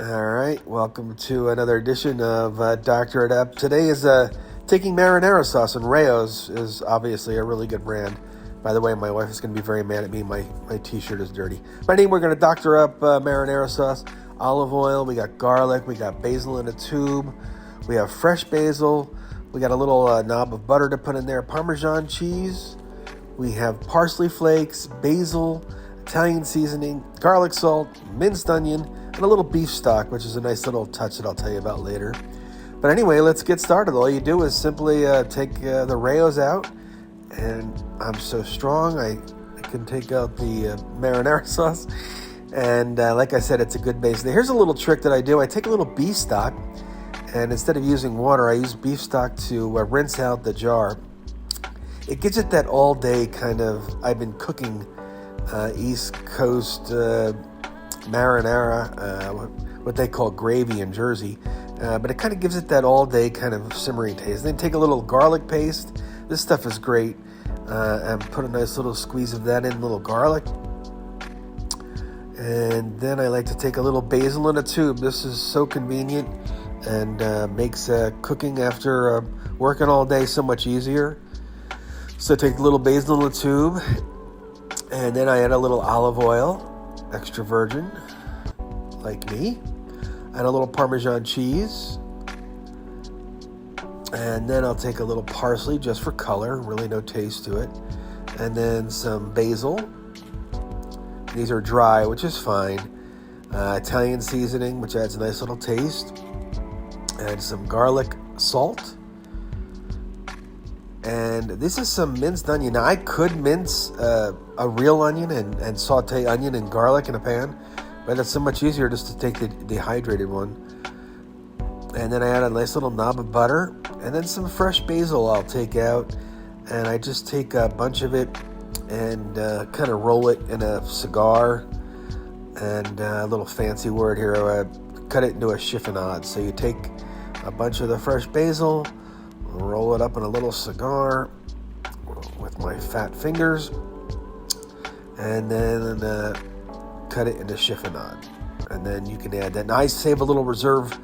All right, welcome to another edition of Doctor It Up. Today is taking marinara sauce, and Rayo's is obviously a really good brand. By the way, my wife is going to be very mad at me. My t-shirt is dirty. But anyway, we're going to doctor up marinara sauce, olive oil, we got garlic, we got basil in a tube, we have fresh basil, we got a little knob of butter to put in there, Parmesan cheese, we have parsley flakes, basil, Italian seasoning, garlic salt, minced onion, and a little beef stock, which is a nice little touch that I'll tell you about later. But anyway, let's get started. All you do is simply take the Rayo's out, and I'm so strong I can take out the marinara sauce. And like I said, it's a good base. Now, here's a little trick that I do. I take a little beef stock, and instead of using water, I use beef stock to rinse out the jar. It gives it that all-day kind of, I've been cooking East Coast marinara, what they call gravy in Jersey, but it kind of gives it that all-day kind of simmering taste. Then take a little garlic paste. This stuff is great, and put a nice little squeeze of that in, a little garlic. And then I like to take a little basil in a tube. This is so convenient and makes cooking after working all day so much easier. So take a little basil in a tube, and then I add a little olive oil, extra virgin, like me, and a little Parmesan cheese. And then I'll take a little parsley just for color, really no taste to it. And then some basil. These are dry, which is fine. Italian seasoning, which adds a nice little taste. And some garlic salt. And this is some minced onion. Now, I could mince a real onion and saute onion and garlic in a pan, but it's so much easier just to take the dehydrated one. And then I add a nice little knob of butter, and then some fresh basil I'll take out, and I just take a bunch of it and kind of roll it in a cigar, and a little fancy word here, cut it into a chiffonade. So you take a bunch of the fresh basil, roll it up in a little cigar with my fat fingers, and then cut it into chiffonade. And then you can add that. Now, I save a little reserve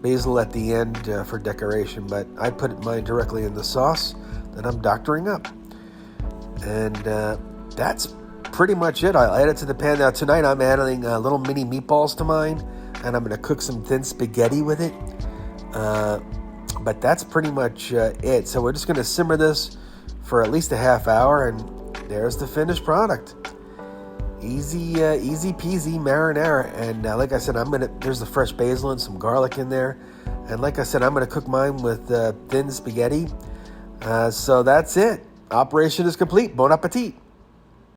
basil at the end for decoration, but I put mine directly in the sauce that I'm doctoring up. And that's pretty much it. I'll add it to the pan. Now, tonight I'm adding little mini meatballs to mine, and I'm going to cook some thin spaghetti with it. But that's pretty much it. So we're just going to simmer this for at least a half hour, and there's the finished product. Easy peasy marinara. And like I said, there's the fresh basil and some garlic in there. And like I said, I'm going to cook mine with thin spaghetti. So that's it. Operation is complete. Bon appetit.